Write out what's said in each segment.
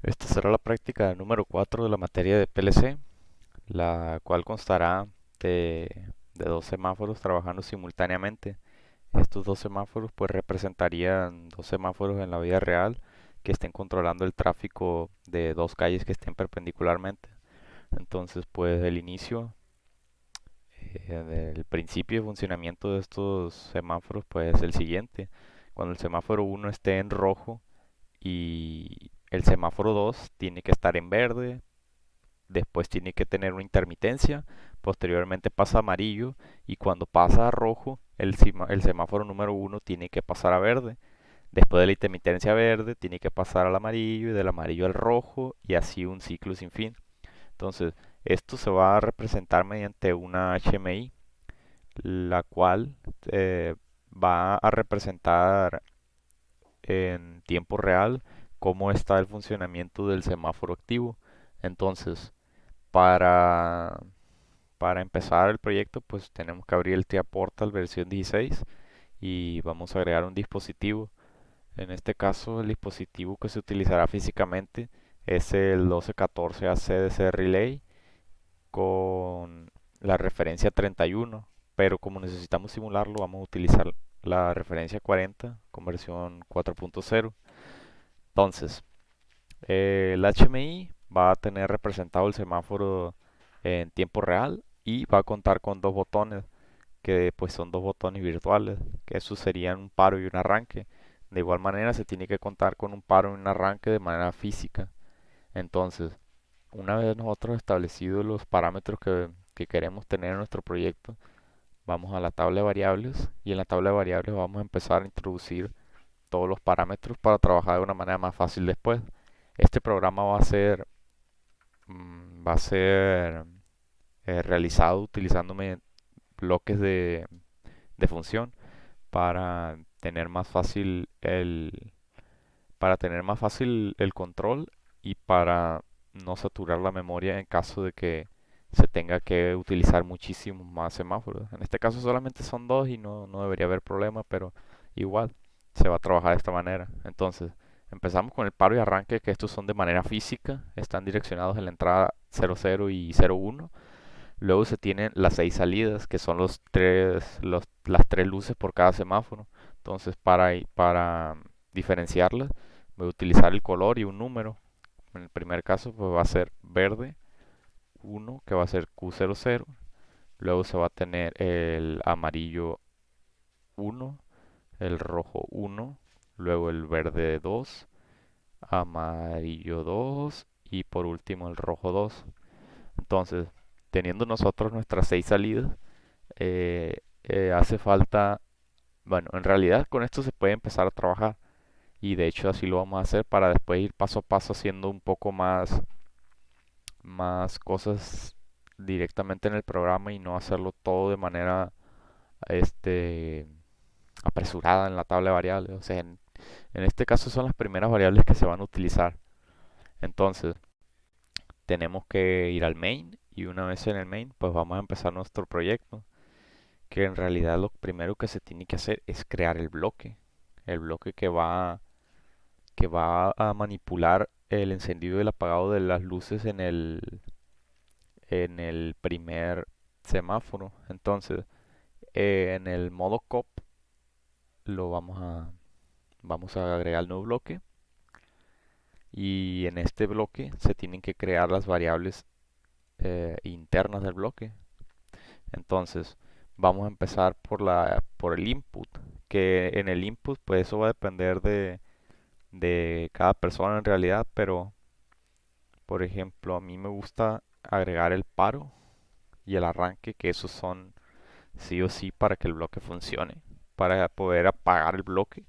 Esta será la práctica número 4 de la materia de PLC, la cual constará de dos semáforos trabajando simultáneamente. Estos dos semáforos pues representarían dos semáforos en la vida real que estén controlando el tráfico de dos calles que estén perpendicularmente. Entonces pues el inicio, del principio de funcionamiento de estos semáforos pues es el siguiente. Cuando el semáforo uno esté en rojo y el semáforo 2 tiene que estar en verde, después tiene que tener una intermitencia, posteriormente pasa a amarillo y cuando pasa a rojo el semáforo número uno tiene que pasar a verde. Después de la intermitencia verde tiene que pasar al amarillo y del amarillo al rojo y así un ciclo sin fin. Entonces, esto se va a representar mediante una HMI, la cual eh, va a representar en tiempo real cómo está el funcionamiento del semáforo activo. Entonces, para Para empezar el proyecto, pues tenemos que abrir el TIA Portal versión 16 y vamos a agregar un dispositivo. En este caso, el dispositivo que se utilizará físicamente es el 1214 ACDC Relay con la referencia 31, pero como necesitamos simularlo, vamos a utilizar la referencia 40 con versión 4.0. Entonces, el HMI va a tener representado el semáforo en tiempo real y va a contar con dos botones que pues son dos botones virtuales, que eso serían un paro y un arranque. De igual manera se tiene que contar con un paro y un arranque de manera física. Entonces, una vez nosotros establecidos los parámetros que queremos tener en nuestro proyecto, vamos a la tabla de variables y en la tabla de variables vamos a empezar a introducir todos los parámetros para trabajar de una manera más fácil después. Este programa va a ser realizado utilizando bloques de función para tener más fácil el control y para no saturar la memoria en caso de que se tenga que utilizar muchísimos más semáforos. En este caso solamente son dos y no debería haber problema, pero igual se va a trabajar de esta manera. Entonces, empezamos con el paro y arranque, que estos son de manera física, están direccionados en la entrada 00 y 01. Luego se tienen las seis salidas, que son las tres luces por cada semáforo. Entonces, para diferenciarlas, voy a utilizar el color y un número. En el primer caso, pues va a ser verde 1, que va a ser Q00. Luego se va a tener el amarillo 1, el rojo 1, luego el verde 2, amarillo 2 y por último el rojo 2. Entonces, teniendo nosotros nuestras seis salidas, hace falta, bueno, en realidad con esto se puede empezar a trabajar y de hecho así lo vamos a hacer para después ir paso a paso haciendo un poco más cosas directamente en el programa y no hacerlo todo de manera este apresurada en la tabla de variables. O sea, en este caso son las primeras variables que se van a utilizar. Entonces, tenemos que ir al main y una vez en el main, pues vamos a empezar nuestro proyecto, que en realidad lo primero que se tiene que hacer es crear el bloque que va a manipular el encendido y el apagado de las luces en el primer semáforo. Entonces, en el modo cop lo vamos a agregar el nuevo bloque y en este bloque se tienen que crear las variables internas del bloque. Entonces, vamos a empezar por el input, que en el input pues eso va a depender de cada persona en realidad, pero por ejemplo, a mí me gusta agregar el paro y el arranque, que esos son sí o sí para que el bloque funcione, para poder apagar el bloque.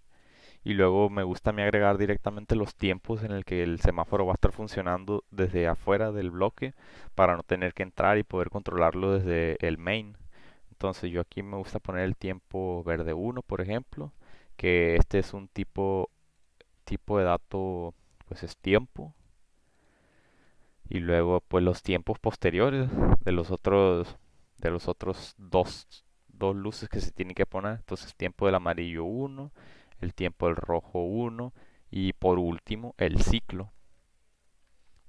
Y luego me gusta a mí agregar directamente los tiempos en el que el semáforo va a estar funcionando desde afuera del bloque para no tener que entrar y poder controlarlo desde el main. Entonces yo aquí me gusta poner el tiempo verde uno, por ejemplo, que este es un tipo de dato, pues es tiempo. Y luego pues los tiempos posteriores de los otros dos luces que se tienen que poner. Entonces tiempo del amarillo uno, el tiempo del rojo uno y por último el ciclo.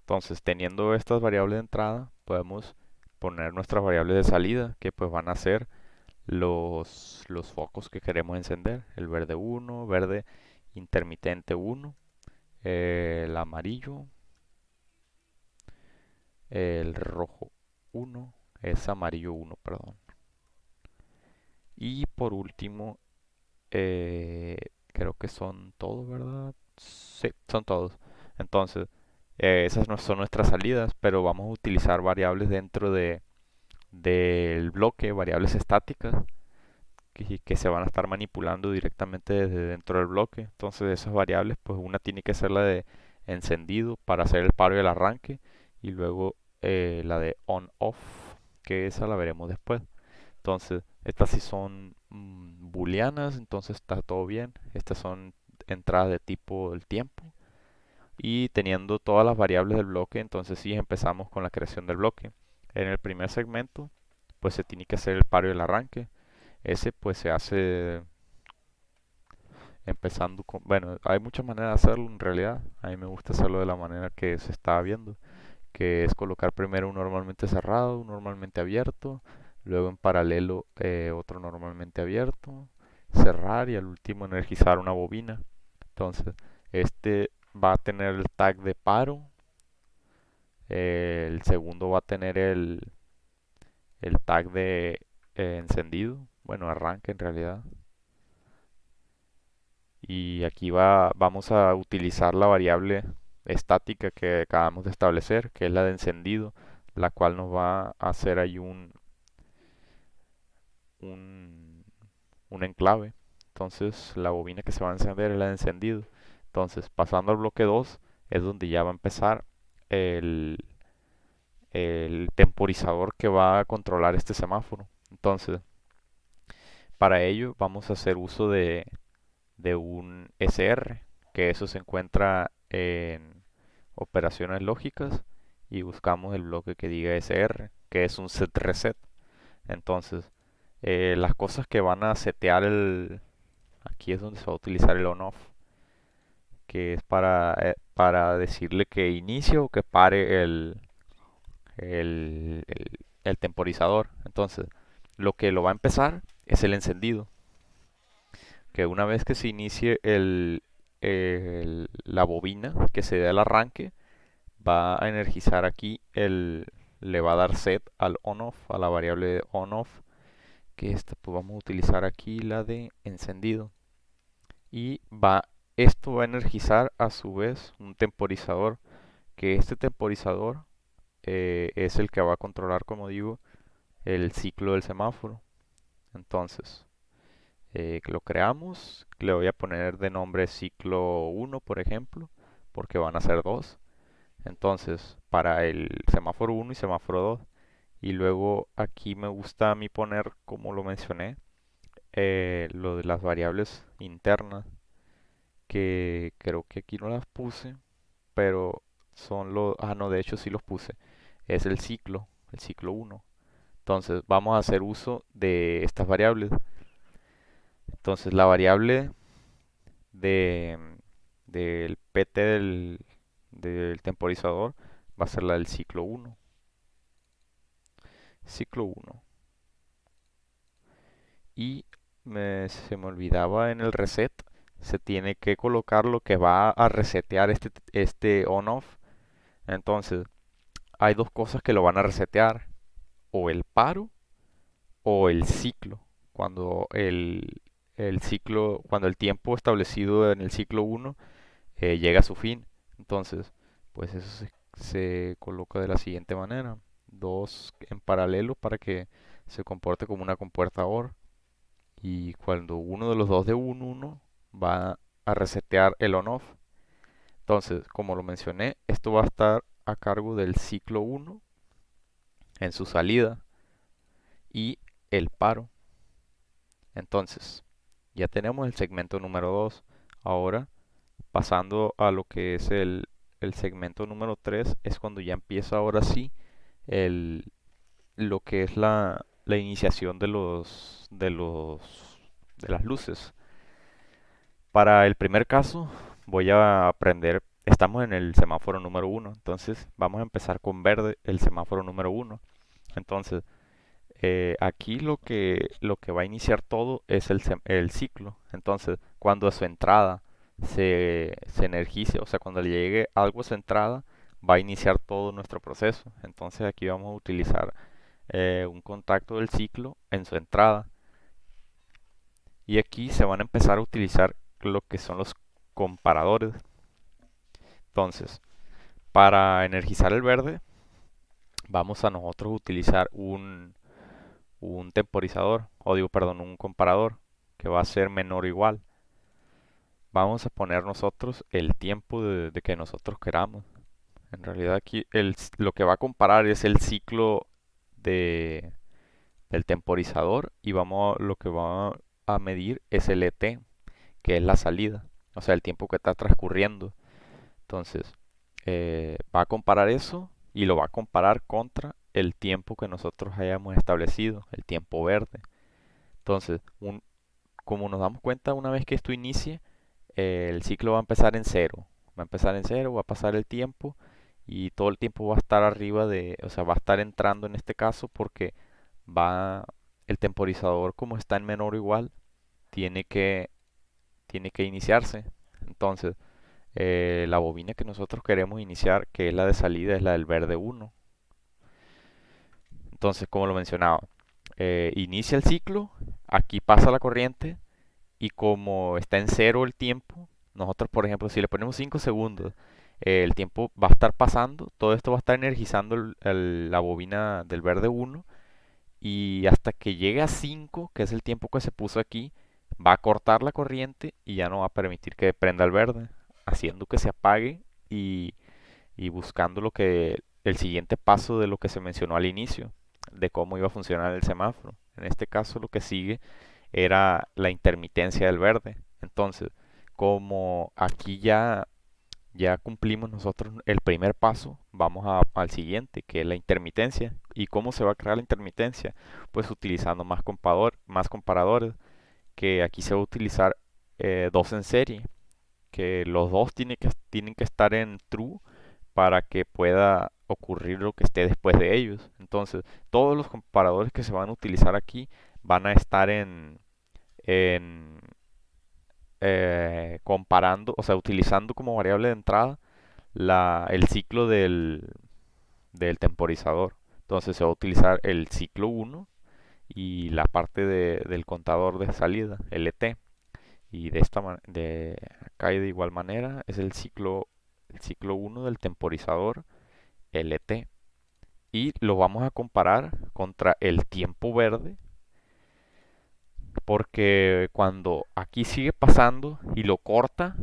Entonces, teniendo estas variables de entrada, podemos poner nuestras variables de salida, que pues van a ser los focos que queremos encender. El verde 1, verde intermitente 1, el amarillo, el rojo 1, es amarillo 1, perdón. Y por último, eh, creo que son todos, ¿verdad? Sí, son todos. Entonces, esas no son nuestras salidas, pero vamos a utilizar variables dentro del bloque, variables estáticas, que se van a estar manipulando directamente desde dentro del bloque. Entonces, esas variables, pues una tiene que ser la de encendido para hacer el paro y el arranque, y luego la de on-off, que esa la veremos después. Entonces, estas sí son booleanas, entonces está todo bien. Estas son entradas de tipo del tiempo. Y teniendo todas las variables del bloque, entonces sí empezamos con la creación del bloque. En el primer segmento, pues se tiene que hacer el paro y el arranque. Ese pues se hace empezando con... Bueno, hay muchas maneras de hacerlo en realidad. A mí me gusta hacerlo de la manera que se está viendo, que es colocar primero un normalmente cerrado, un normalmente abierto, luego en paralelo otro normalmente abierto, cerrar y al último energizar una bobina. Entonces, este va a tener el tag de paro, el segundo va a tener el tag de encendido, bueno, arranque en realidad. Y aquí vamos a utilizar la variable estática que acabamos de establecer, que es la de encendido, la cual nos va a hacer ahí un, un enclave. Entonces la bobina que se va a encender es la de encendido. Entonces pasando al bloque 2 es donde ya va a empezar el, el temporizador que va a controlar este semáforo. Entonces para ello vamos a hacer uso de un SR, que eso se encuentra en operaciones lógicas y buscamos el bloque que diga SR, que es un set reset. Entonces, las cosas que van a setear aquí es donde se va a utilizar el on-off, que es para decirle que inicie o que pare el temporizador. Entonces, lo que lo va a empezar es el encendido, que una vez que se inicie la bobina, que se dé el arranque, va a energizar aquí le va a dar set al on-off, a la variable on-off, que esta pues vamos a utilizar aquí la de encendido. Y esto va a energizar a su vez un temporizador, que este temporizador es el que va a controlar, como digo, el ciclo del semáforo. Entonces, lo creamos, le voy a poner de nombre ciclo 1, por ejemplo, porque van a ser dos. Entonces, para el semáforo 1 y semáforo 2. Y luego aquí me gusta a mí poner, como lo mencioné, lo de las variables internas, que creo que aquí no las puse, pero son los... Ah, no, de hecho sí los puse. Es el ciclo 1. Entonces, vamos a hacer uso de estas variables. Entonces, la variable de, del PT del temporizador va a ser la del ciclo 1. Ciclo 1. Y se me olvidaba en el reset, se tiene que colocar lo que va a resetear este on-off. Entonces, hay dos cosas que lo van a resetear, o el paro o el ciclo. Cuando cuando el tiempo establecido en el ciclo 1 llega a su fin. Entonces, pues eso se coloca de la siguiente manera. Dos en paralelo para que se comporte como una compuerta OR. Y cuando uno de los dos de un 1 va a resetear el on-off. Entonces, como lo mencioné, esto va a estar a cargo del ciclo 1 en su salida y el paro. Entonces, ya tenemos el segmento número 2. Ahora, pasando a lo que es el segmento número 3, es cuando ya empieza ahora sí el, lo que es la iniciación de las luces. Para el primer caso voy a prender estamos en el semáforo número uno, entonces vamos a empezar con verde el semáforo número uno. Entonces, aquí lo que va a iniciar todo es el ciclo. Entonces, cuando a su entrada se energice, o sea, cuando le llegue algo a su entrada, va a iniciar todo nuestro proceso. Entonces, aquí vamos a utilizar un contacto del ciclo en su entrada. Y aquí se van a empezar a utilizar lo que son los comparadores. Entonces, para energizar el verde, vamos a nosotros utilizar un temporizador, o digo, perdón, un comparador que va a ser menor o igual. Vamos a poner nosotros el tiempo de que nosotros queramos. En realidad aquí lo que va a comparar es el ciclo de, del temporizador y lo que va a medir es el ET, que es la salida, o sea, el tiempo que está transcurriendo. Entonces, va a comparar eso y lo va a comparar contra el tiempo que nosotros hayamos establecido, el tiempo verde. Entonces, como nos damos cuenta, una vez que esto inicie, el ciclo va a empezar en cero. Va a empezar en cero, va a pasar el tiempo y todo el tiempo va a estar arriba o sea, va a estar entrando en este caso porque va, el temporizador como está en menor o igual, tiene que, tiene que iniciarse. Entonces, la bobina que nosotros queremos iniciar, que es la de salida, es la del verde uno. Entonces, como lo mencionaba, inicia el ciclo, aquí pasa la corriente y como está en cero el tiempo, nosotros, por ejemplo, si le ponemos 5 segundos, el tiempo va a estar pasando, todo esto va a estar energizando la bobina del verde uno y hasta que llegue a 5, que es el tiempo que se puso aquí, va a cortar la corriente y ya no va a permitir que prenda el verde, haciendo que se apague y, y buscando el siguiente paso de lo que se mencionó al inicio, de cómo iba a funcionar el semáforo. En este caso lo que sigue era la intermitencia del verde. Entonces, como aquí ya cumplimos nosotros el primer paso, vamos al siguiente, que es la intermitencia. ¿Y cómo se va a crear la intermitencia? Pues utilizando más comparadores, que aquí se va a utilizar dos en serie, que los dos tienen que estar en true para que pueda ocurrir lo que esté después de ellos. Entonces, todos los comparadores que se van a utilizar aquí van a estar en comparando, o sea, utilizando como variable de entrada el ciclo del temporizador. Entonces se va a utilizar el ciclo uno y la parte del contador de salida, LT. Y de acá y de igual manera es el ciclo uno del temporizador LT. Y lo vamos a comparar contra el tiempo verde, porque cuando aquí sigue pasando y lo corta,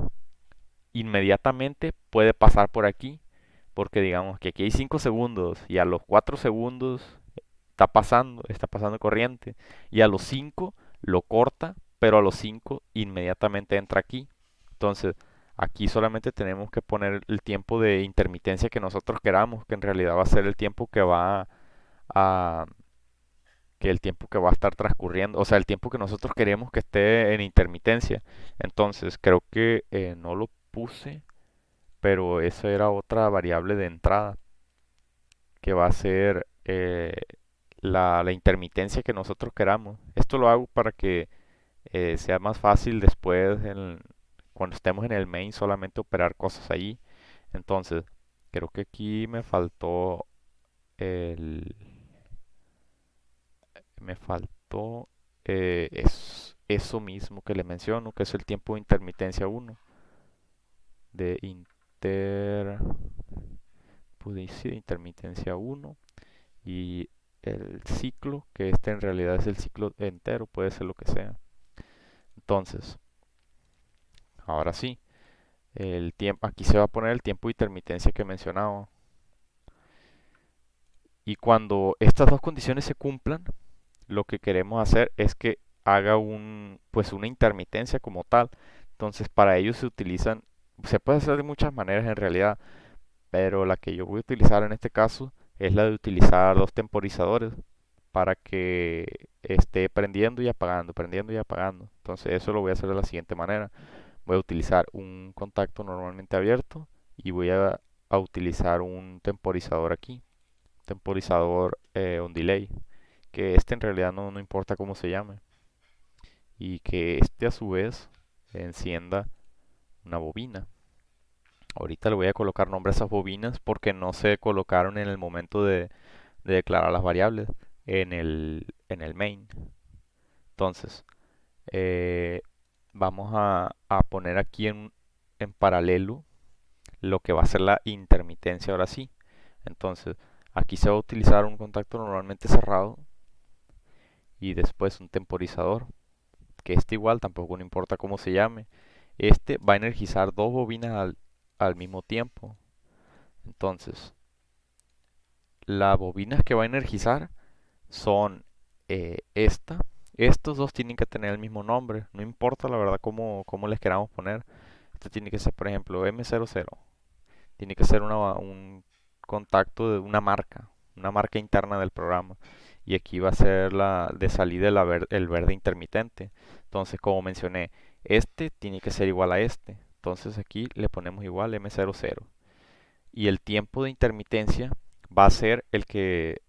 inmediatamente puede pasar por aquí, porque digamos que aquí hay 5 segundos y a los 4 segundos está pasando corriente y a los 5 lo corta, pero a los 5 inmediatamente entra aquí. Entonces, aquí solamente tenemos que poner el tiempo de intermitencia que nosotros queramos, que en realidad va a ser el tiempo a que el tiempo que va a estar transcurriendo, o sea, el tiempo que nosotros queremos que esté en intermitencia. Entonces, creo que no lo puse, pero eso era otra variable de entrada, que va a ser la intermitencia que nosotros queramos. Esto lo hago para que sea más fácil después, cuando estemos en el main, solamente operar cosas allí. Entonces, creo que aquí el, me faltó eso mismo que le menciono, que es el tiempo de intermitencia uno de pues sí, de intermitencia uno y el ciclo, que este en realidad es el ciclo entero, puede ser lo que sea. Entonces, ahora sí, aquí se va a poner el tiempo de intermitencia que mencionaba. Y cuando estas dos condiciones se cumplan, lo que queremos hacer es que haga pues una intermitencia como tal. Entonces, para ello se puede hacer de muchas maneras en realidad, pero la que yo voy a utilizar en este caso es la de utilizar los temporizadores para que esté prendiendo y apagando, prendiendo y apagando. Entonces, eso lo voy a hacer de la siguiente manera. Voy a utilizar un contacto normalmente abierto y voy a utilizar un temporizador aquí, temporizador on delay, que este en realidad no importa cómo se llame, y que este a su vez encienda una bobina. Ahorita le voy a colocar nombre a esas bobinas porque no se colocaron en el momento de declarar las variables en el main. Entonces, eh, vamos a poner aquí en paralelo lo que va a ser la intermitencia ahora sí. Entonces, aquí se va a utilizar un contacto normalmente cerrado y después un temporizador, que este igual tampoco no importa cómo se llame. Este va a energizar dos bobinas al mismo tiempo. Entonces, las bobinas que va a energizar son esta. Estos dos tienen que tener el mismo nombre. No importa la verdad cómo les queramos poner. Este tiene que ser, por ejemplo, M00. Tiene que ser un contacto de una marca interna del programa. Y aquí va a ser la de salida el verde intermitente. Entonces, como mencioné, este tiene que ser igual a este. Entonces aquí le ponemos igual M00. Y el tiempo de intermitencia va a ser el que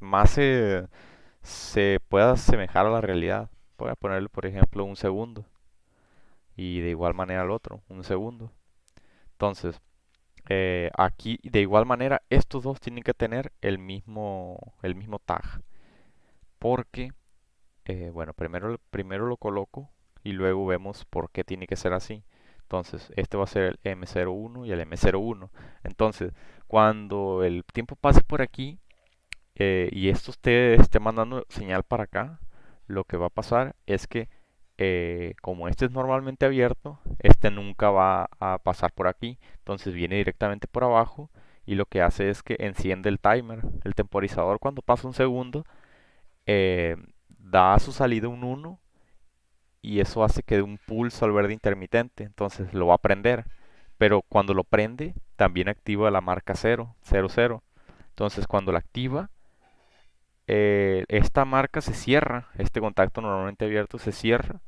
más se pueda asemejar a la realidad. Voy a ponerle, por ejemplo, un segundo. Y de igual manera al otro, un segundo. Entonces, aquí de igual manera estos dos tienen que tener el mismo tag. Porque, bueno, primero lo coloco y luego vemos por qué tiene que ser así. Entonces, este va a ser el M01 y el M01. Entonces, cuando el tiempo pase por aquí, y esto esté mandando señal para acá, lo que va a pasar es que como este es normalmente abierto, este nunca va a pasar por aquí, entonces viene directamente por abajo y lo que hace es que enciende el timer, el temporizador cuando pasa un segundo, eh, da a su salida un 1 y eso hace que dé un pulso al verde intermitente, entonces lo va a prender, pero cuando lo prende también activa la marca 0, 0, 0. Entonces cuando la activa, esta marca se cierra, este contacto normalmente abierto se cierra,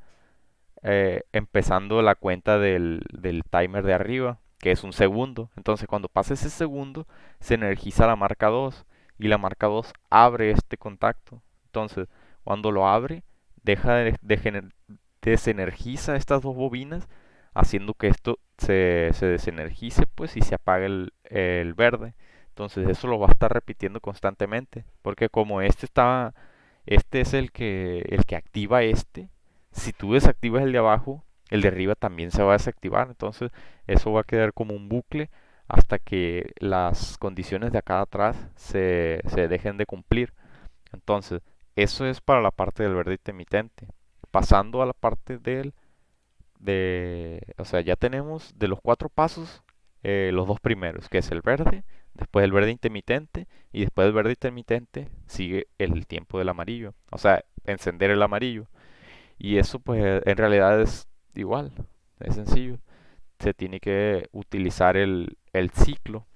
empezando la cuenta del timer de arriba, que es un segundo. Entonces cuando pasa ese segundo, se energiza la marca 2 y la marca 2 abre este contacto. Entonces cuando lo abre, deja desenergiza estas dos bobinas, haciendo que esto se desenergice pues y se apague el verde. Entonces eso lo va a estar repitiendo constantemente, porque como este es el que activa este, si tú desactivas el de abajo, el de arriba también se va a desactivar. Entonces eso va a quedar como un bucle hasta que las condiciones de acá atrás se dejen de cumplir. Entonces, eso es para la parte del verde intermitente. Pasando a la parte o sea, ya tenemos de los cuatro pasos los dos primeros, que es el verde, después el verde intermitente y después del verde intermitente sigue el tiempo del amarillo, o sea, encender el amarillo. Y eso pues en realidad es igual, es sencillo. Se tiene que utilizar el ciclo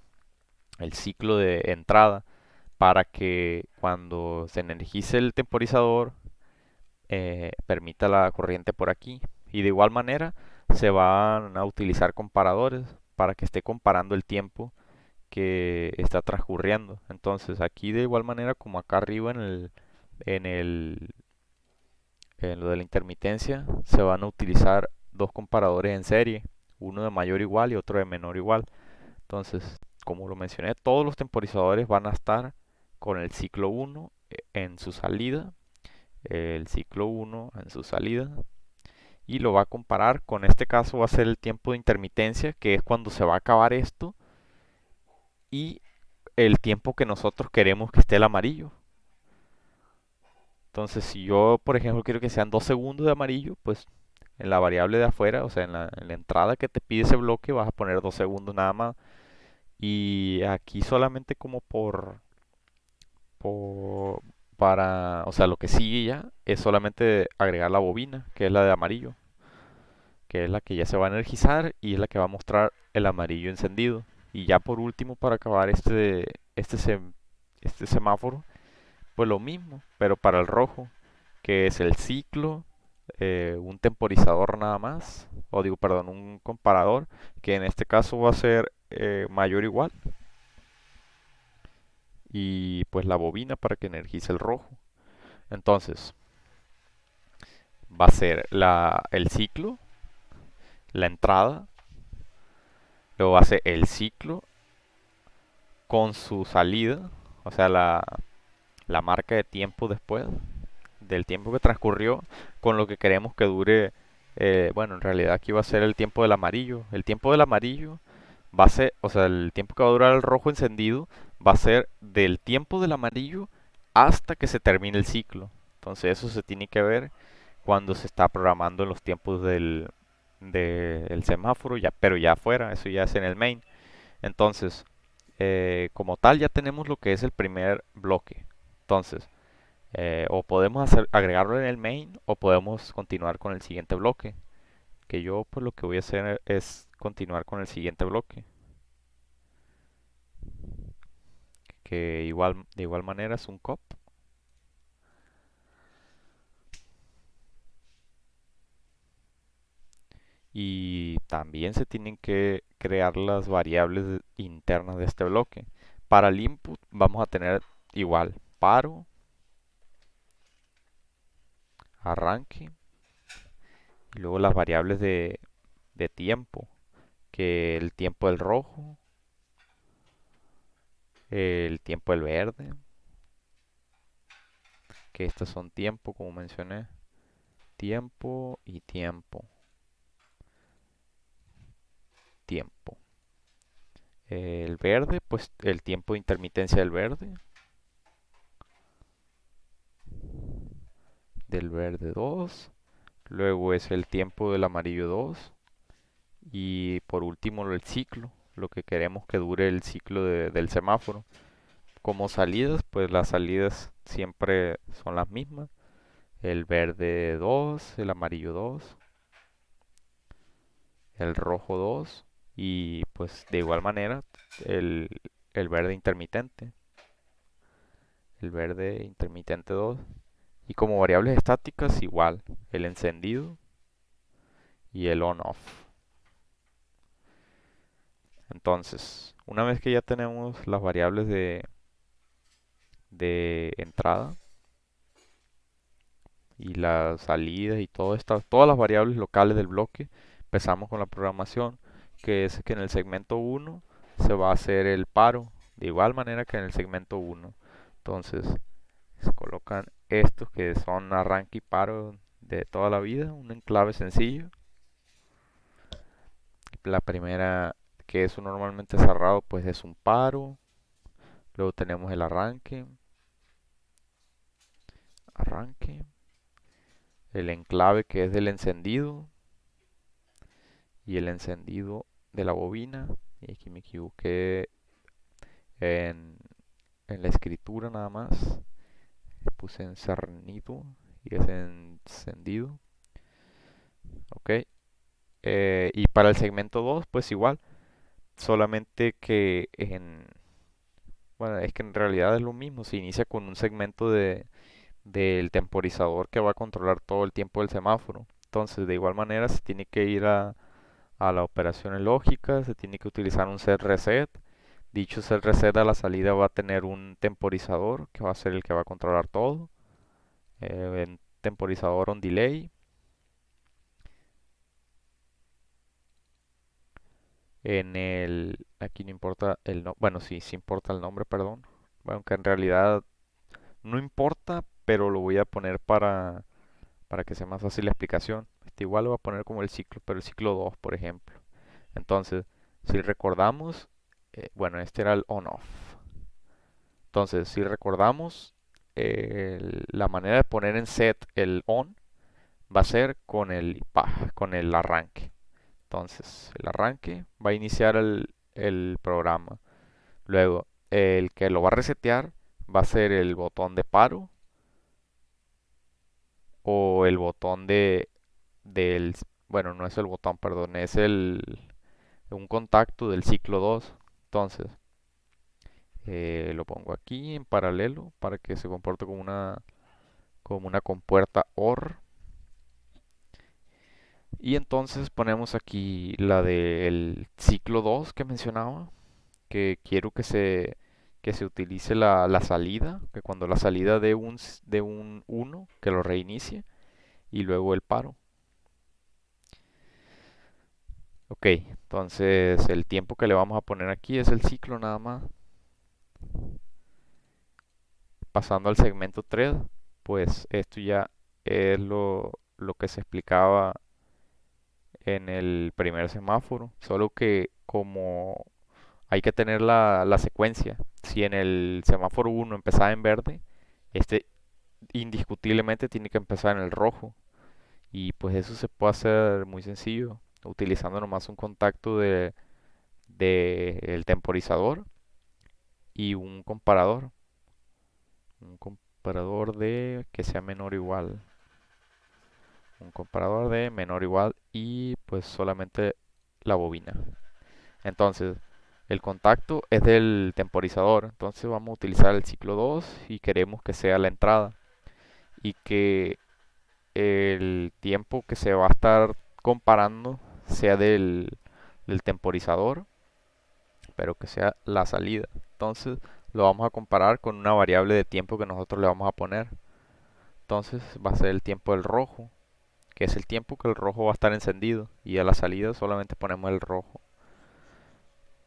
de entrada para que cuando se energice el temporizador permita la corriente por aquí. Y de igual manera se van a utilizar comparadores para que esté comparando el tiempo que está transcurriendo. Entonces aquí de igual manera como acá arriba en el, en lo de la intermitencia se van a utilizar dos comparadores en serie, uno de mayor igual y otro de menor igual. Entonces, como lo mencioné, todos los temporizadores van a estar con el ciclo 1 en su salida, el ciclo 1 en su salida, y lo va a comparar. Con este caso va a ser el tiempo de intermitencia, que es cuando se va a acabar esto, y el tiempo que nosotros queremos que esté el amarillo. Entonces, si yo, por ejemplo, quiero que sean 2 segundos de amarillo, pues en la variable de afuera, o sea, en la entrada que te pide ese bloque, vas a poner 2 segundos nada más. Y aquí solamente como por, o sea, lo que sigue ya es solamente agregar la bobina, que es la de amarillo, que es la que ya se va a energizar y es la que va a mostrar el amarillo encendido. Y ya por último, para acabar este semáforo, pues lo mismo, pero para el rojo, que es el ciclo un temporizador nada más, o digo, perdón, un comparador, que en este caso va a ser mayor o igual, y pues la bobina para que energice el rojo. Entonces, va a ser el ciclo, la entrada, luego va a ser el ciclo con su salida, o sea, la marca de tiempo después del tiempo que transcurrió con lo que queremos que dure. Bueno, en realidad aquí va a ser el tiempo del amarillo. El tiempo del amarillo va a ser, o sea, el tiempo que va a durar el rojo encendido va a ser del tiempo del amarillo hasta que se termine el ciclo. Entonces eso se tiene que ver cuando se está programando en los tiempos del semáforo, ya, pero ya afuera, eso ya es en el main. Entonces, como tal, ya tenemos lo que es el primer bloque. Entonces, o podemos agregarlo en el main o podemos continuar con el siguiente bloque. Que yo pues lo que voy a hacer es continuar con el siguiente bloque. Que de igual manera es un cop. Y también se tienen que crear las variables internas de este bloque. Para el input vamos a tener igual paro, arranque y luego las variables de tiempo, que el tiempo del rojo, el tiempo del verde, que estos son tiempo como mencioné, tiempo y tiempo, tiempo. El verde, pues el tiempo de intermitencia del verde 2. Luego es el tiempo del amarillo 2. Y por último el ciclo, lo que queremos que dure el ciclo del semáforo. Como salidas, pues las salidas siempre son las mismas. El verde 2, el amarillo 2, el rojo 2 y pues de igual manera el, el verde intermitente. El verde intermitente 2. Y como variables estáticas igual, el encendido y el on-off. Entonces, una vez que ya tenemos las variables de entrada y las salidas y todas las variables locales del bloque, empezamos con la programación, que es que en el segmento 1 se va a hacer el paro, de igual manera que en el segmento 1. Entonces, se colocan estos que son arranque y paro de toda la vida, un enclave sencillo. La primera, que es normalmente cerrado, pues es un paro. Luego tenemos el arranque, arranque, el enclave que es del encendido y el encendido de la bobina. Y aquí me equivoqué en, en la escritura nada más. Puse encernido y es encendido. Ok. Y para el segmento 2 pues igual. Solamente que bueno, es que en realidad es lo mismo. Se inicia con un segmento del temporizador que va a controlar todo el tiempo del semáforo. Entonces, de igual manera, se tiene que ir a la operación lógica, se tiene que utilizar un set reset. Dicho set reset a la salida va a tener un temporizador que va a ser el que va a controlar todo. En temporizador on delay. Aquí no importa el nombre, bueno, sí, sí importa el nombre, perdón. Bueno, que en realidad no importa, pero lo voy a poner para que sea más fácil la explicación. Igual lo voy a poner como el ciclo, pero el ciclo 2 por ejemplo. Entonces, si recordamos, bueno, este era el on-off. Entonces, si recordamos, la manera de poner en set el on va a ser con el arranque. Entonces, el arranque va a iniciar el programa. Luego, el que lo va a resetear va a ser el botón de paro o el botón del, bueno, no es el botón, perdón, es un contacto del ciclo 2. Entonces, lo pongo aquí en paralelo para que se comporte como una compuerta OR. Y entonces ponemos aquí la del ciclo 2 que mencionaba, que quiero que se utilice la salida, que cuando la salida de un uno que lo reinicie, y luego el paro. Ok, entonces el tiempo que le vamos a poner aquí es el ciclo nada más. Pasando al segmento 3, pues esto ya es lo que se explicaba en el primer semáforo, solo que como hay que tener la secuencia, si en el semáforo uno empezaba en verde, este indiscutiblemente tiene que empezar en el rojo. Y pues eso se puede hacer muy sencillo, utilizando nomás un contacto de el temporizador y un comparador. Un comparador de que sea menor o igual. Un comparador de menor o igual y pues solamente la bobina. Entonces, el contacto es del temporizador. Entonces vamos a utilizar el ciclo 2 y queremos que sea la entrada. Y que el tiempo que se va a estar comparando sea del temporizador, pero que sea la salida. Entonces lo vamos a comparar con una variable de tiempo que nosotros le vamos a poner. Entonces va a ser el tiempo del rojo, que es el tiempo que el rojo va a estar encendido. Y a la salida solamente ponemos el rojo.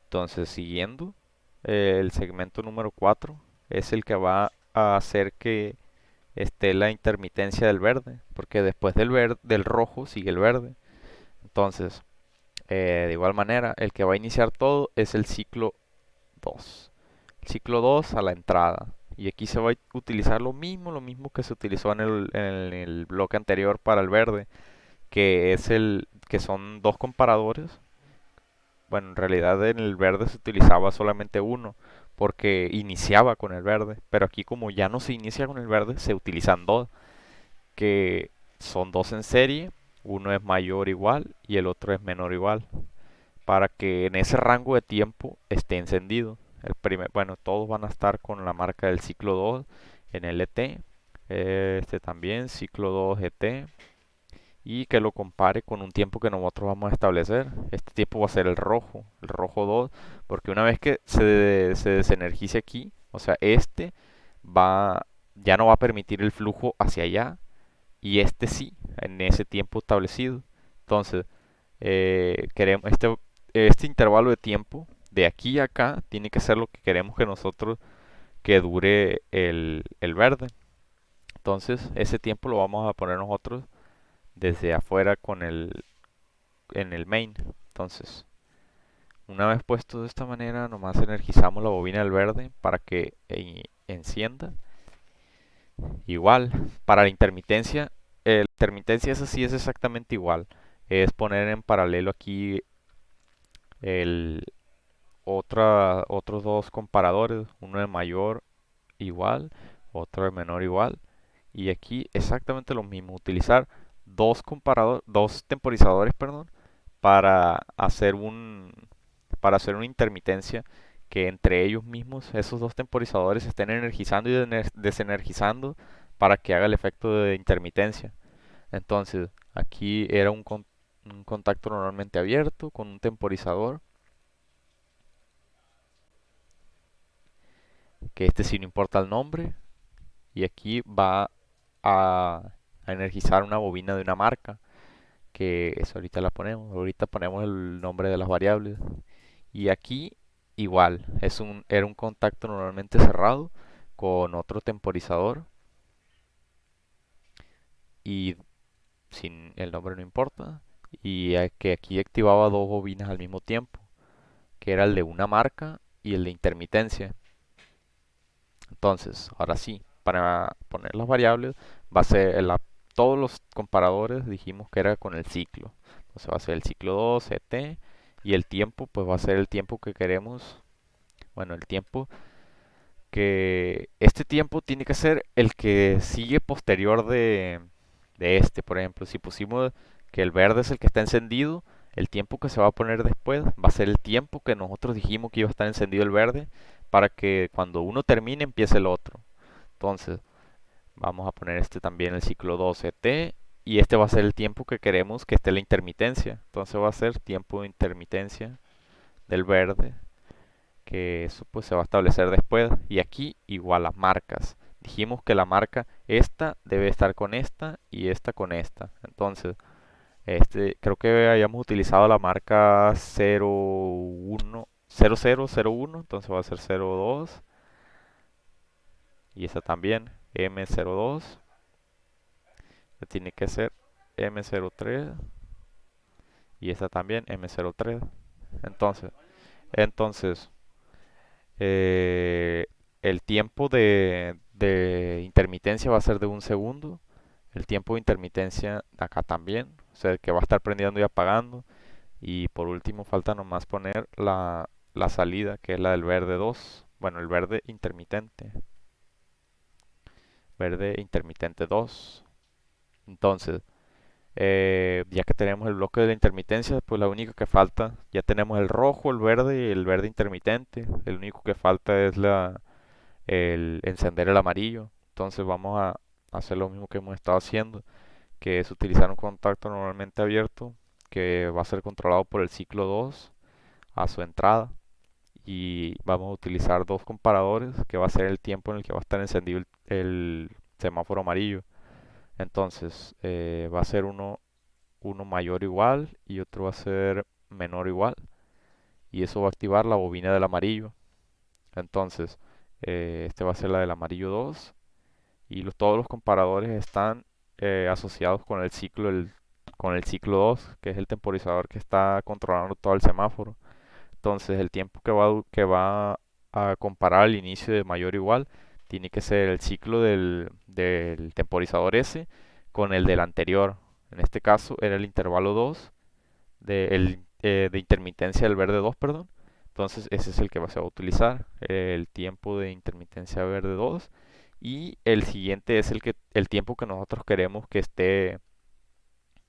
Entonces, siguiendo, el segmento número 4 es el que va a hacer que esté la intermitencia del verde, porque después del rojo sigue el verde. Entonces, de igual manera, el que va a iniciar todo es el ciclo 2. El ciclo 2 a la entrada. Y aquí se va a utilizar lo mismo que se utilizó en el bloque anterior para el verde, que es que son dos comparadores. Bueno, en realidad en el verde se utilizaba solamente uno, porque iniciaba con el verde, pero aquí como ya no se inicia con el verde, se utilizan dos, que son dos en serie, uno es mayor o igual y el otro es menor o igual, para que en ese rango de tiempo esté encendido. Bueno, todos van a estar con la marca del ciclo 2 en LT, este también ciclo 2 ET, y que lo compare con un tiempo que nosotros vamos a establecer. Este tiempo va a ser el rojo 2, porque una vez que se desenergice aquí, o sea, este va, ya no va a permitir el flujo hacia allá, y este sí, en ese tiempo establecido. Entonces, queremos este intervalo de tiempo de aquí a acá tiene que ser lo que queremos que nosotros que dure el verde. Entonces, ese tiempo lo vamos a poner nosotros desde afuera en el main. Entonces, una vez puesto de esta manera, nomás energizamos la bobina del verde para que encienda. Igual, para la intermitencia esa sí es exactamente igual. Es poner en paralelo aquí el otros dos comparadores, uno de mayor igual, otro de menor igual. Y aquí exactamente lo mismo, utilizar dos temporizadores, perdón, para hacer para hacer una intermitencia que entre ellos mismos esos dos temporizadores estén energizando y desenergizando para que haga el efecto de intermitencia. Entonces, aquí era un contacto normalmente abierto con un temporizador, que este sí no importa el nombre, y aquí va a energizar una bobina de una marca, que eso ahorita la ponemos, ahorita ponemos el nombre de las variables. Y aquí igual, era un contacto normalmente cerrado con otro temporizador y sin el nombre no importa. Y que aquí activaba dos bobinas al mismo tiempo, que era el de una marca y el de intermitencia. Entonces, ahora sí, para poner las variables, va a ser todos los comparadores dijimos que era con el ciclo. Entonces va a ser el ciclo 2, ET, y el tiempo, pues va a ser el tiempo que queremos. Bueno, el tiempo que este tiempo tiene que ser el que sigue posterior de este. Por ejemplo, si pusimos que el verde es el que está encendido, el tiempo que se va a poner después va a ser el tiempo que nosotros dijimos que iba a estar encendido el verde para que cuando uno termine empiece el otro. Entonces, vamos a poner este también el ciclo 12T y este va a ser el tiempo que queremos que esté la intermitencia. Entonces va a ser tiempo de intermitencia del verde, que eso pues se va a establecer después. Y aquí igual las marcas. Dijimos que la marca esta debe estar con esta y esta con esta. Entonces, creo que hayamos utilizado la marca 01, 0001, entonces va a ser 02 y esa también M02, que tiene que ser M03 y esa también M03. Entonces, entonces eh, el tiempo de intermitencia va a ser de un segundo. El tiempo de intermitencia acá también, o sea, que va a estar prendiendo y apagando. Y por último falta nomás poner la salida, que es la del verde 2. Bueno, el verde intermitente 2. Entonces, ya que tenemos el bloque de la intermitencia, pues lo único que falta, ya tenemos el rojo, el verde y el verde intermitente. El único que falta es el encender el amarillo. Entonces vamos a hacer lo mismo que hemos estado haciendo, que es utilizar un contacto normalmente abierto, que va a ser controlado por el ciclo 2 a su entrada. Y vamos a utilizar dos comparadores, que va a ser el tiempo en el que va a estar encendido el semáforo amarillo. Entonces, va a ser uno mayor o igual y otro va a ser menor o igual. Y eso va a activar la bobina del amarillo. Entonces, este va a ser la del amarillo 2 y todos los comparadores están asociados con el ciclo 2, que es el temporizador que está controlando todo el semáforo. Entonces, el tiempo que va a comparar al inicio de mayor o igual tiene que ser el ciclo del temporizador ese con el del anterior. En este caso era el intervalo 2 de intermitencia del verde 2, perdón. Entonces, ese es el que se va a utilizar, el tiempo de intermitencia verde 2. Y el siguiente es el tiempo que nosotros queremos que esté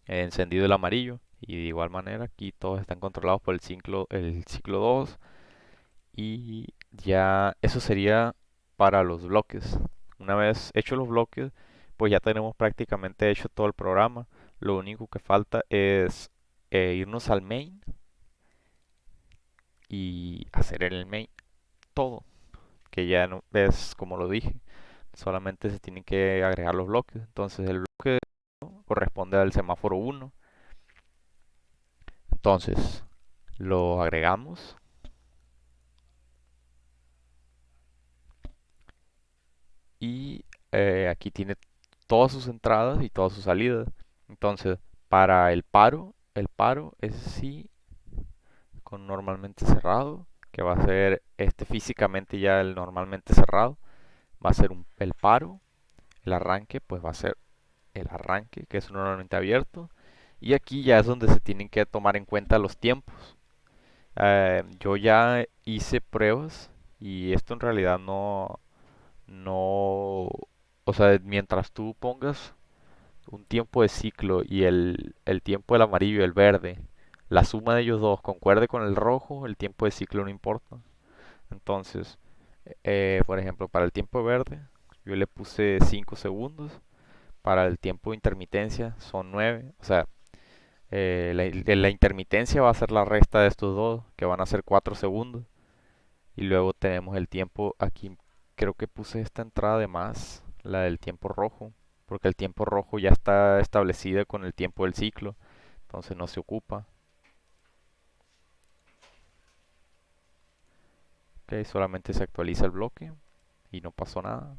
encendido el amarillo. Y de igual manera, aquí todos están controlados por el ciclo 2. Y ya eso sería para los bloques. Una vez hechos los bloques, pues ya tenemos prácticamente hecho todo el programa. Lo único que falta es irnos al main y hacer en el main todo, que ya no es como lo dije, solamente se tienen que agregar los bloques. Entonces el bloque corresponde al semáforo 1. Entonces lo agregamos y aquí tiene todas sus entradas y todas sus salidas. Entonces, para el paro es sí con normalmente cerrado, que va a ser físicamente ya el normalmente cerrado, va a ser el paro. El arranque pues va a ser el arranque, que es normalmente abierto. Y aquí ya es donde se tienen que tomar en cuenta los tiempos. Yo ya hice pruebas y esto en realidad no, o sea, mientras tú pongas un tiempo de ciclo y el tiempo del amarillo y el verde, la suma de ellos dos concuerde con el rojo, el tiempo de ciclo no importa. Entonces, por ejemplo, para el tiempo verde, yo le puse 5 segundos. Para el tiempo de intermitencia son 9. O sea, la intermitencia va a ser la resta de estos dos, que van a ser 4 segundos. Y luego tenemos el tiempo, aquí creo que puse esta entrada de más, la del tiempo rojo, porque el tiempo rojo ya está establecida con el tiempo del ciclo, entonces no se ocupa. Ok, solamente se actualiza el bloque y no pasó nada.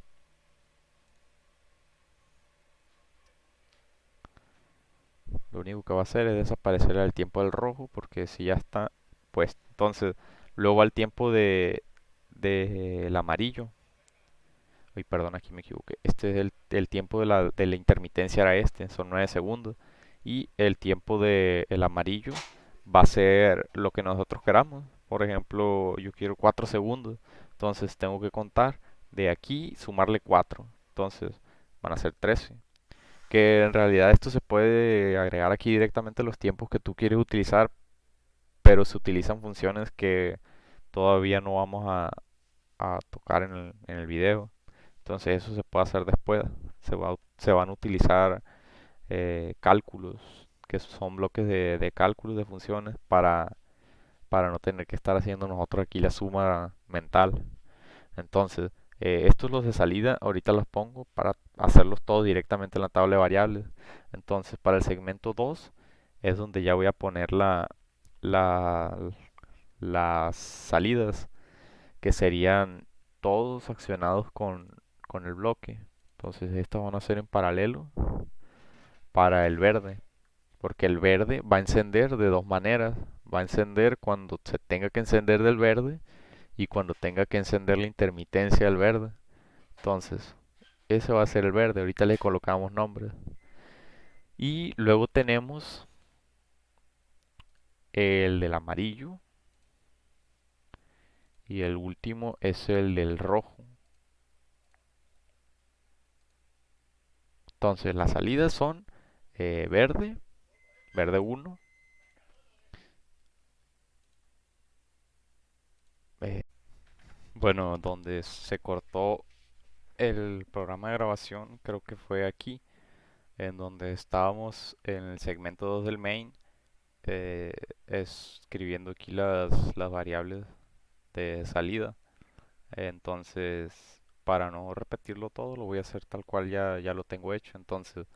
Lo único que va a hacer es desaparecer el tiempo del rojo, porque si ya está puesto. Entonces, luego al tiempo del amarillo. Uy, perdón, aquí me equivoqué. Este es el tiempo de la intermitencia, era son 9 segundos. Y el tiempo del amarillo va a ser lo que nosotros queramos. Por ejemplo, yo quiero 4 segundos. Entonces tengo que contar de aquí, sumarle 4. Entonces van a ser 13. Que en realidad esto se puede agregar aquí directamente los tiempos que tú quieres utilizar, pero se utilizan funciones que todavía no vamos a tocar en el video. Entonces eso se puede hacer después. Se van a utilizar cálculos, que son bloques de cálculos de funciones para no tener que estar haciendo nosotros aquí la suma mental. Entonces, estos los de salida, ahorita los pongo para hacerlos todos directamente en la tabla de variables. Entonces, para el segmento 2 es donde ya voy a poner la- las salidas, que serían todos accionados con el bloque. Entonces, estos van a ser en paralelo para el verde, porque el verde va a encender de dos maneras. Va a encender cuando se tenga que encender del verde y cuando tenga que encender la intermitencia del verde. Entonces, ese va a ser el verde. Ahorita le colocamos nombres. Y luego tenemos el del amarillo. Y el último es el del rojo. Entonces, las salidas son verde, verde uno. eh, bueno, donde se cortó el programa de grabación, creo que fue aquí, en donde estábamos en el segmento 2 del main, eh, escribiendo aquí las variables de salida. Entonces, para no repetirlo todo, lo voy a hacer tal cual ya lo tengo hecho. Entonces,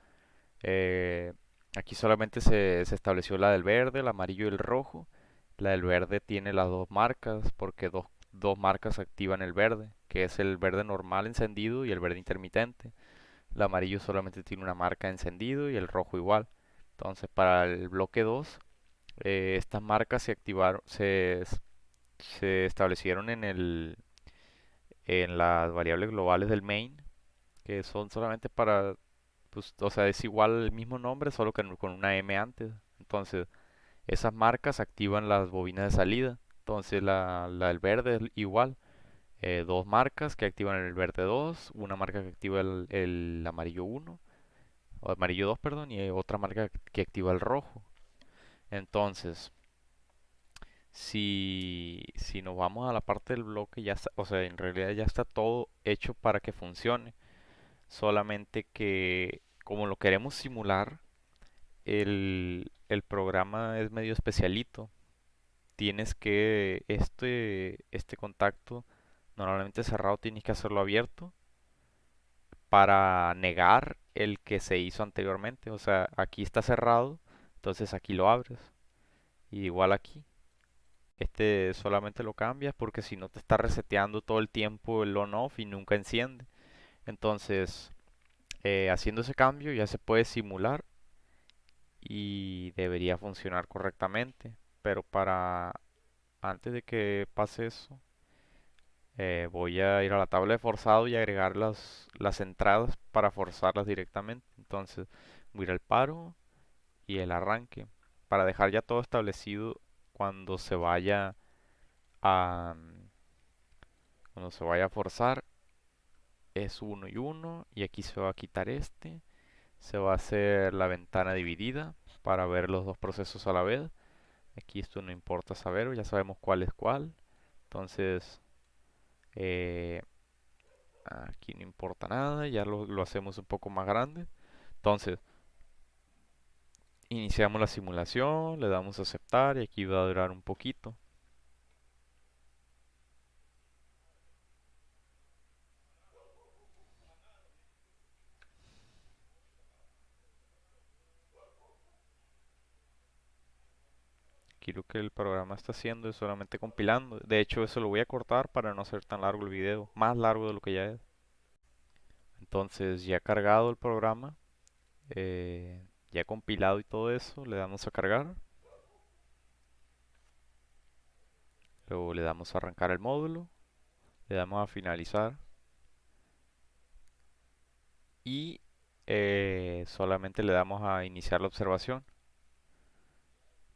eh, aquí solamente se estableció la del verde, el amarillo y el rojo. La del verde tiene las dos marcas, porque dos marcas activan el verde, que es el verde normal encendido y el verde intermitente. El amarillo solamente tiene una marca encendido y el rojo igual. Entonces, para el bloque 2 estas marcas se activaron, se establecieron en las variables globales del main, que son solamente para, pues, o sea, es igual el mismo nombre, solo que con una M antes. Entonces, esas marcas activan las bobinas de salida. Entonces, la del verde es igual. Dos marcas que activan el verde 2, una marca que activa el amarillo uno, o amarillo 2 perdón, y otra marca que activa el rojo. Entonces, si nos vamos a la parte del bloque, ya está, o sea, en realidad ya está todo hecho para que funcione. Solamente que como lo queremos simular, el programa es medio especialito. Tienes que, este contacto normalmente cerrado, tienes que hacerlo abierto para negar el que se hizo anteriormente. O sea, aquí está cerrado, entonces aquí lo abres. Y igual aquí. Este solamente lo cambias porque si no te está reseteando todo el tiempo el on-off y nunca enciende. Entonces, haciendo ese cambio ya se puede simular y debería funcionar correctamente. Pero para antes de que pase eso, voy a ir a la tabla de forzado y agregar las entradas para forzarlas directamente. Entonces, voy a ir al paro y el arranque para dejar ya todo establecido cuando se vaya a cuando se vaya a forzar. Es uno y uno y aquí se va a quitar este. Se va a hacer la ventana dividida para ver los dos procesos a la vez. Aquí esto no importa saber, ya sabemos cuál es cuál. Entonces, eh, aquí no importa nada, ya lo hacemos un poco más grande. Entonces, iniciamos la simulación, le damos a aceptar y aquí va a durar un poquito. Aquí lo que el programa está haciendo es solamente compilando. De hecho, eso lo voy a cortar para no hacer tan largo el video, más largo de lo que ya es. Entonces, ya cargado el programa, ya compilado y todo eso, le damos a cargar. Luego le damos a arrancar el módulo, le damos a finalizar y solamente le damos a iniciar la observación.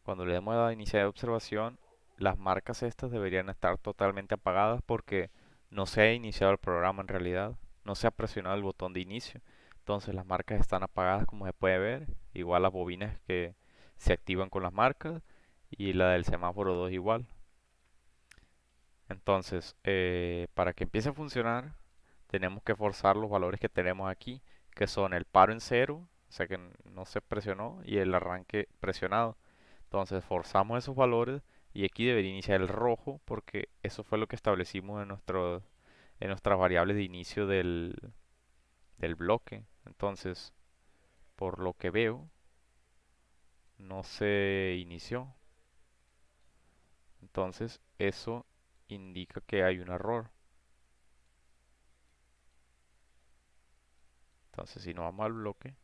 Cuando le demos a iniciar observación, las marcas estas deberían estar totalmente apagadas porque no se ha iniciado el programa en realidad, no se ha presionado el botón de inicio. Entonces las marcas están apagadas como se puede ver, igual las bobinas que se activan con las marcas y la del semáforo 2 igual. Entonces, para que empiece a funcionar, tenemos que forzar los valores que tenemos aquí, que son el paro en cero, o sea que no se presionó y el arranque presionado. Entonces forzamos esos valores y aquí debería iniciar el rojo porque eso fue lo que establecimos en nuestras variables de inicio del bloque. Entonces, por lo que veo, no se inició. Entonces, eso indica que hay un error. Entonces, si no vamos al bloque,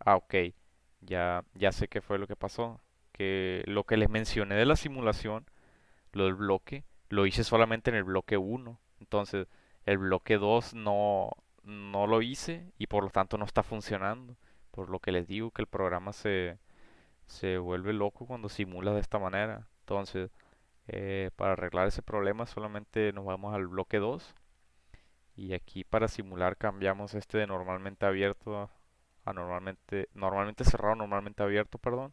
ok, ya sé qué fue lo que pasó. Que lo que les mencioné de la simulación, lo del bloque, lo hice solamente en el bloque uno. Entonces, el bloque 2 no lo hice y por lo tanto no está funcionando. Por lo que les digo que el programa se vuelve loco cuando simula de esta manera. Entonces, para arreglar ese problema solamente nos vamos al bloque 2 y aquí para simular cambiamos este de normalmente abierto a normalmente cerrado, normalmente abierto, perdón,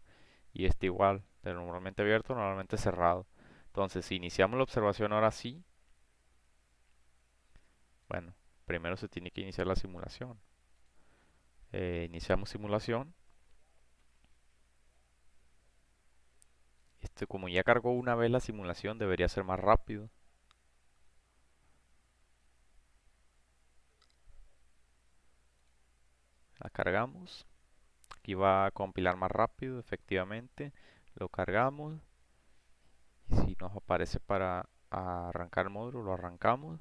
y este igual, de normalmente abierto, normalmente cerrado. Entonces, si iniciamos la observación ahora sí, bueno, primero se tiene que iniciar la simulación. Iniciamos simulación. Como ya cargó una vez la simulación, debería ser más rápido. La cargamos. Aquí va a compilar más rápido, efectivamente. Lo cargamos. Y si nos aparece para arrancar el módulo, lo arrancamos.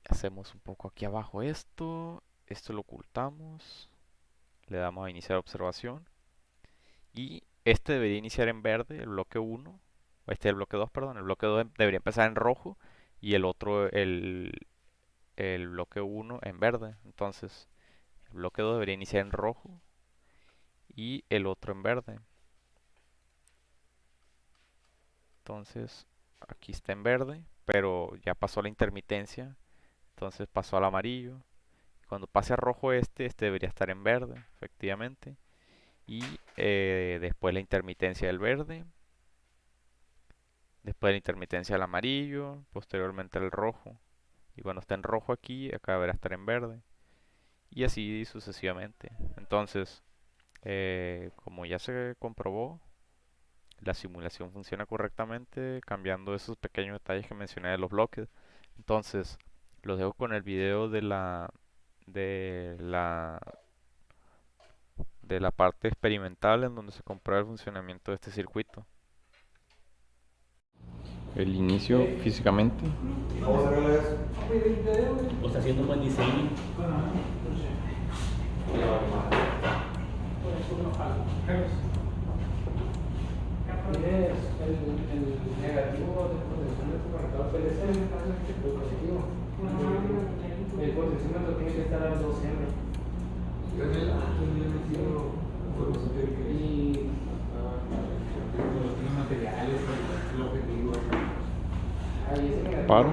Hacemos un poco aquí abajo esto. Esto lo ocultamos. Le damos a iniciar observación. Y este debería iniciar en verde, el bloque uno. El bloque 2, perdón. El bloque 2 debería empezar en rojo. Y el otro, el bloque uno en verde. Entonces, el bloque 2 debería iniciar en rojo. Y el otro en verde. Entonces, aquí está en verde, pero ya pasó la intermitencia. Entonces pasó al amarillo. Cuando pase a rojo este debería estar en verde, efectivamente. Y después la intermitencia del verde. Después la intermitencia del amarillo. Posteriormente el rojo. Y cuando está en rojo aquí, acá deberá estar en verde. Y así sucesivamente. Entonces, como ya se comprobó, la simulación funciona correctamente cambiando esos pequeños detalles que mencioné de los bloques. Entonces, los dejo con el video de la de la parte experimental en donde se comprueba el funcionamiento de este circuito. El inicio físicamente. O está haciendo un buen diseño. Tienes el negativo de protección de tu conector PLC, el positivo. El potenciómetro tiene que estar a 2M. Y los materiales, el objetivo. Paro.